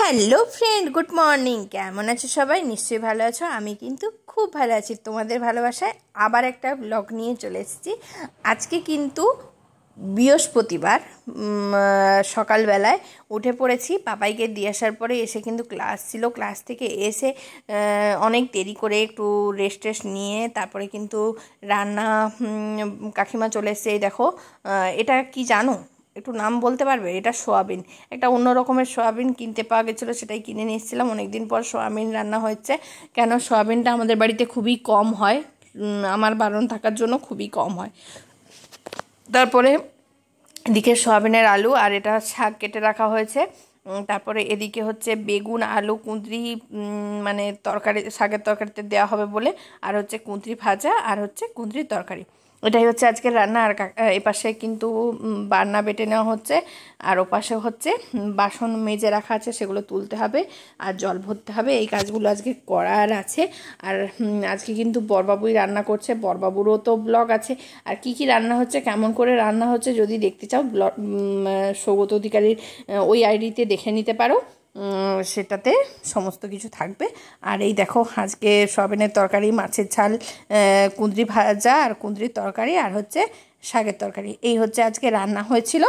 Hello friend, good morning. কেমন আছো সবাই? নিশ্চয়ই ভালো আছো। আমি কিন্তু খুব ভালো আছি। তোমাদের ভালোবাসায় আবার একটা ব্লগ নিয়ে চলে এসেছি। আজকে কিন্তু বৃহস্পতিবার সকালবেলায় উঠে পড়েছি। পাপাইকে দিয়ে আসার পরে এসে কিন্তু ক্লাস ছিল। ক্লাস থেকে এসে অনেক দেরি করে একটু রেস্ট নিয়ে তারপরে কিন্তু রান্না কাকিমা চলে এসছে। এই দেখো, এটা কি জানো? একটু নাম বলতে পারবে? এটা সোয়াবিন, একটা অন্য রকমের সোয়াবিন কিনতে পাওয়া গেছিলো, সেটাই কিনে নিয়ে এসেছিলাম। অনেকদিন পর সোয়াবিন রান্না হচ্ছে। কেন, সোয়াবিনটা আমাদের বাড়িতে খুবই কম হয়, আমার বারণ থাকার জন্য খুবই কম হয়। তারপরে এদিকে সোয়াবিনের আলু আর এটা শাক কেটে রাখা হয়েছে। তারপরে এদিকে হচ্ছে বেগুন, আলু, কুঁদরি, মানে তরকারি, শাকের তরকারিতে দেওয়া হবে বলে, আর হচ্ছে কুঁদরি ভাজা, আর হচ্ছে কুঁদরির তরকারি। এটাই হচ্ছে আজকের রান্না। আর এপাশে কিন্তু বান্না বেটে নেওয়া হচ্ছে, আর ওপাশে হচ্ছে বাসন মেজে রাখা আছে, সেগুলো তুলতে হবে আর জল ভরতে হবে। এই কাজগুলো আজকে করার আছে। আর আজকে কিন্তু বড়বাবুই রান্না করছে, বড়বাবুরও তো ব্লগ আছে। আর কি কি রান্না হচ্ছে, কেমন করে রান্না হচ্ছে যদি দেখতে চাও, ব্লগ সৌগত অধিকারীর ওই আইডিতে দেখে নিতে পারো, সেটাতে সমস্ত কিছু থাকবে। আর এই দেখো, আজকে সয়াবিনের তরকারি, মাছের ঝাল, কুঁদরি ভাজা আর কুঁদরির তরকারি, আর হচ্ছে শাকের তরকারি, এই হচ্ছে আজকে রান্না হয়েছিল।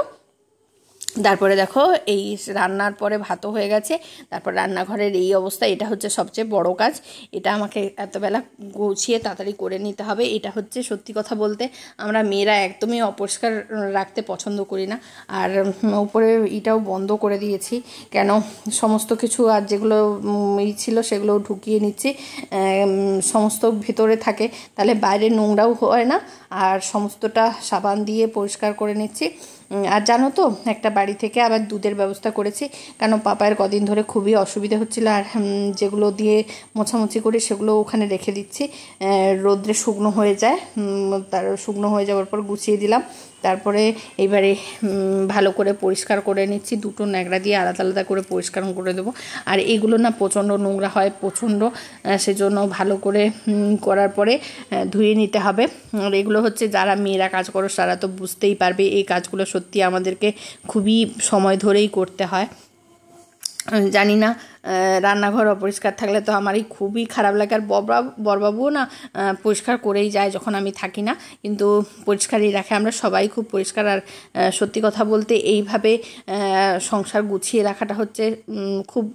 তারপরে দেখো, এই রান্নার পরে ভাতও হয়ে গেছে। তারপর রান্নাঘরের এই অবস্থা। এটা হচ্ছে সবচেয়ে বড় কাজ। এটা আমাকে এতবেলা গুছিয়ে তাড়াতাড়ি করে নিতে হবে। এটা হচ্ছে সত্যি কথা বলতে, আমরা মেয়েরা একদমই অপরিষ্কার রাখতে পছন্দ করি না। আর উপরে এটাও বন্ধ করে দিয়েছি, কেন সমস্ত কিছু আর যেগুলো ছিল সেগুলো ঢুকিয়ে নিচ্ছি। সমস্ত ভেতরে থাকে, তাহলে বাইরে নোংরাও হয় না। আর সমস্তটা সাবান দিয়ে পরিষ্কার করে নিচ্ছি। আর জানো তো, একটা বাড়ি থেকে আবার দুধের ব্যবস্থা করেছি, কেন পাপায়ের কদিন ধরে খুবই অসুবিধা হচ্ছিলো। আর যেগুলো দিয়ে মোছামুছি করি সেগুলো ওখানে রেখে দিচ্ছি, রোদ্রে শুকনো হয়ে যায়। তার শুকনো হয়ে যাওয়ার পর গুছিয়ে দিলাম। তারপরে এবারে ভালো করে পরিষ্কার করে নিচ্ছি, দুটো ন্যাকড়া দিয়ে আলাদা আলাদা করে পরিষ্কার করে দেবো। আর এগুলো না প্রচণ্ড নোংরা হয়, প্রচণ্ড, সেজন্য ভালো করে করার পরে ধুয়ে নিতে হবে। আর এগুলো হচ্ছে যারা মেয়েরা কাজ করো তারা তো বুঝতেই পারবে, এই কাজগুলো সত্যি আমাদেরকে খুবই সময় ধরেই করতে হয়। জানি না, রান্নাঘর অপরিষ্কার থাকলে তো আমারই খুবই খারাপ লাগে। আর বড়বাবুও না পরিষ্কার করেই যায় যখন আমি থাকি না, কিন্তু পরিষ্কারই রাখে। আমরা সবাই খুব পরিষ্কার। আর সত্যি কথা বলতে এইভাবে সংসার গুছিয়ে রাখাটা হচ্ছে খুব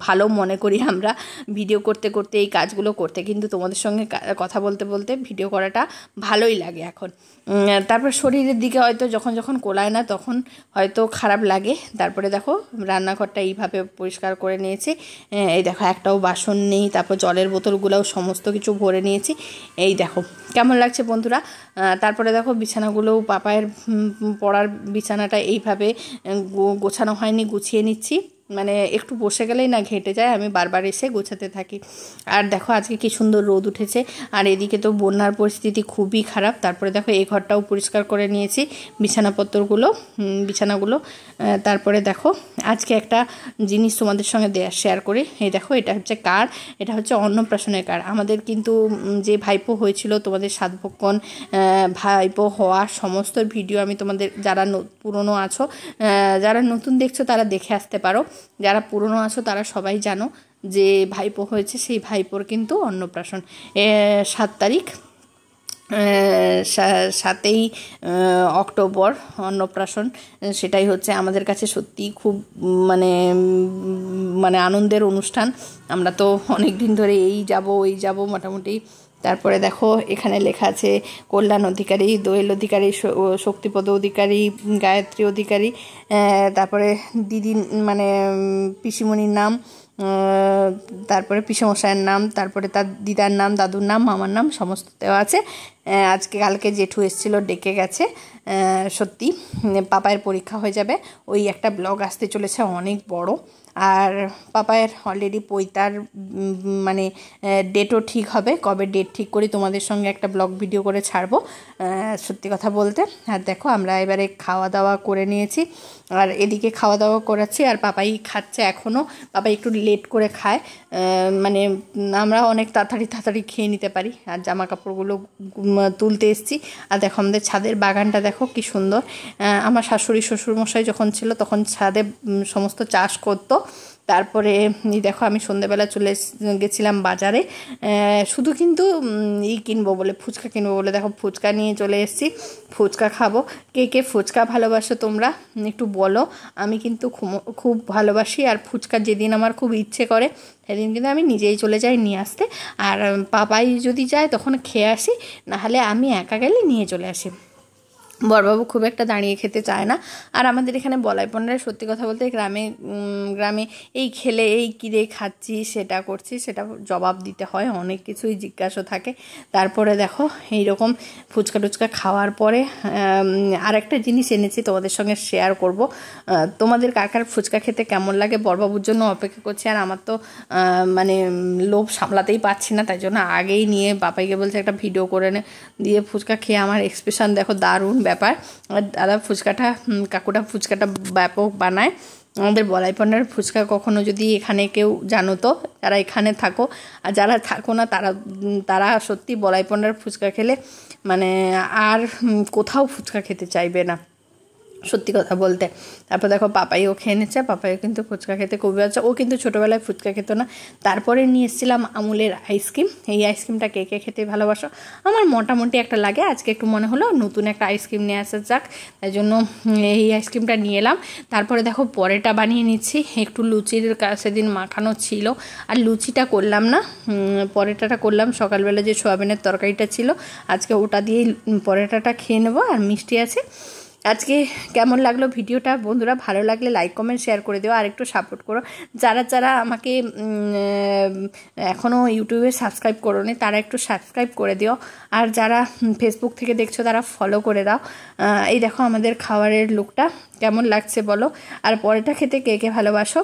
ভালো মনে করি আমরা, ভিডিও করতে করতে এই কাজগুলো করতে। কিন্তু তোমাদের সঙ্গে কথা বলতে বলতে ভিডিও করাটা ভালোই লাগে এখন। তারপর শরীরের দিকে হয়তো যখন যখন কোলায় না তখন হয়তো খারাপ লাগে। তারপরে দেখো, রান্নাঘরটা এইভাবে পরিষ্কার করে নিয়েছি। এই দেখো, একটাও বাসন নেই। তারপর জলের বোতলগুলোও সমস্ত কিছু ভরে নিয়েছি। এই দেখো কেমন লাগছে বন্ধুরা। তারপরে দেখো, বিছানাগুলোও পাপায়ের পড়ার বিছানাটা এইভাবে গোছানো হয়নি, গুছিয়ে নিচ্ছি। মানে একটু বসে গেলেই না ঘেঁটে যায়, আমি বারবার এসে গোছাতে থাকি। আর দেখো, আজকে কি সুন্দর রোদ উঠেছে। আর এদিকে তো বন্যার পরিস্থিতি খুবই খারাপ। তারপরে দেখো, এই ঘরটাও পরিষ্কার করে নিয়েছি, বিছানাগুলো। তারপরে দেখো, আজকে একটা জিনিস তোমাদের সঙ্গে শেয়ার করি। এই দেখো, এটা হচ্ছে কার্ড, এটা হচ্ছে অন্নপ্রাশনের কার্ড। আমাদের কিন্তু যে ভাইপো হয়েছিল, তোমাদের সাতভক্ষণ ভাইপো হওয়া সমস্ত ভিডিও আমি তোমাদের, যারা পুরনো আছো, যারা নতুন দেখছো তারা দেখে আসতে পারো। যারা পুরনো আছো তারা সবাই জানো যে ভাইপো হয়েছে, সেই ভাইপোর কিন্তু অন্নপ্রাশন 7 তারিখ, 7ই অক্টোবর অন্নপ্রাশন। সেটাই হচ্ছে আমাদের কাছে সত্যিই খুব মানে আনন্দের অনুষ্ঠান। আমরা তো অনেক দিন ধরে এই যাব মোটামুটি। তারপরে দেখো, এখানে লেখা আছে কল্যাণ অধিকারী, দোয়েল অধিকারী, শক্তিপদ অধিকারী, গায়ত্রী অধিকারী, তারপরে দিদি মানে পিসিমণির নাম, তারপরে পিসেমশাইয়ের নাম, তারপরে তার দিদার নাম, দাদুর নাম, মামার নাম সমস্ত দেওয়া আছে। আজকে কালকে জেঠু এসেছিল, ডেকে গেছে। সত্যি পাপায়ের পরীক্ষা হয়ে যাবে, ওই একটা ব্লগ আসতে চলেছে অনেক বড়। আর পাপায়ের অলরেডি পৈতার মানে ডেটও ঠিক হবে, কবে ডেট ঠিক করি তোমাদের সঙ্গে একটা ব্লগ ভিডিও করে ছাড়বো, সত্যি কথা বলতে। আর দেখো, আমরা এবারে খাওয়া দাওয়া করে নিয়েছি, আর এদিকে খাওয়া দাওয়া করাচ্ছি, আর পাপাই খাচ্ছে এখনও। পাপাই একটু লেট করে খায়, মানে আমরা অনেক তাড়াতাড়ি খেয়ে নিতে পারি। আর জামা কাপড়গুলো তুলতে এসেছি। আর দেখো, আমাদের ছাদের বাগানটা দেখো কি সুন্দর। আমার শাশুড়ি শ্বশুরমশাই যখন ছিল তখন ছাদে সমস্ত চাষ করতো, তারপরে দেখো আমি সন্ধ্যেবেলা চলে গেছিলাম বাজারে, শুধু কিন্তু কিনবো বলে, ফুচকা কিনবো বলে। দেখো ফুচকা নিয়ে চলে এসেছি, ফুচকা খাবো। কে কে ফুচকা ভালোবাসো তোমরা একটু বলো। আমি কিন্তু খুব ভালোবাসি, আর ফুচকা যেদিন আমার খুব ইচ্ছে করে সেদিন কিন্তু আমি নিজেই চলে যাই নিয়ে আসতে। আর পাপাই যদি যায় তখন খেয়ে আসি, নাহলে আমি একা গেলে নিয়ে চলে আসি। বড়বাবু খুব একটা দাঁড়িয়ে খেতে চায় না। আর আমাদের এখানে বলাইপন্ডায় সত্যি কথা বলতে গ্রামে এই খেলে এই কিরে খাচ্ছি, সেটা করছি, সেটা জবাব দিতে হয়, অনেক কিছুই জিজ্ঞাসা থাকে। তারপরে দেখো এইরকম ফুচকা টুচকা খাওয়ার পরে আর একটা জিনিস এনেছি তোমাদের সঙ্গে শেয়ার করব। তোমাদের কার ফুচকা খেতে কেমন লাগে? বড়বাবুর জন্য অপেক্ষা করছি, আর আমার তো মানে লোভ সামলাতেই পারছি না, তাই জন্য আগেই নিয়ে বাবাইকে বলছে একটা ভিডিও করে নে, দিয়ে ফুচকা খেয়ে আমার এক্সপ্রেশন দেখো, দারুণ ব্যাপার। আর দাদা কাকুটা ফুচকাটা ব্যাপক বানায়। আমাদের বলাইপন্ডার ফুচকা কখনো যদি এখানে কেউ জানো তো, যারা এখানে থাকো, আর যারা থাকো না তারা সত্যি বলাইপন্ডার ফুচকা খেলে মানে আর কোথাও ফুচকা খেতে চাইবে না, সত্যি কথা বলতে। তারপর দেখো পাপাইও খেয়ে নিচ্ছে, পাপাইও কিন্তু ফুচকা খেতে খুবই ভালো। ও কিন্তু ছোটোবেলায় ফুচকা খেত না। তারপরে নিয়ে এসেছিলাম আমুলের আইসক্রিম। এই আইসক্রিমটা কে কে খেতে ভালোবাসো? আমার মোটামুটি একটা লাগে, আজকে একটু মনে হলো নতুন একটা আইসক্রিম নিয়ে আসা যাক, তাই জন্য এই আইসক্রিমটা নিয়ে এলাম। তারপরে দেখো পরেটা বানিয়ে নিচ্ছি, একটু লুচির সেদিন মাখানো ছিল, আর লুচিটা করলাম না, পরেটাটা করলাম। সকালবেলা যে সোয়াবিনের তরকারিটা ছিল, আজকে ওটা দিয়েই পরেটাটা খেয়ে নেবো, আর মিষ্টি আছে। আজকে কেমন লাগলো ভিডিওটা বন্ধুরা? ভালো লাগলে লাইক কমেন্ট শেয়ার করে দিও, আর একটু সাপোর্ট করো। যারা আমাকে এখনও ইউটিউবে সাবস্ক্রাইব করোনি তারা একটু সাবস্ক্রাইব করে দিও, আর যারা ফেসবুক থেকে দেখছো তারা ফলো করে দাও। এই দেখো আমাদের খাবারের লুকটা কেমন লাগছে বলো, আর পরেটা খেতে কে কে ভালোবাসো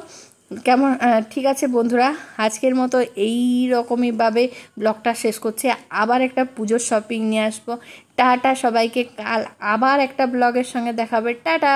কেমন? ঠিক আছে বন্ধুরা, আজকের মতো এই রকমইভাবে ব্লগটা শেষ করছি। আবার একটা পুজোর শপিং নিয়ে আসবো। টাটা সবাইকে, কাল আবার একটা ব্লগের সঙ্গে দেখাবে। টাটা।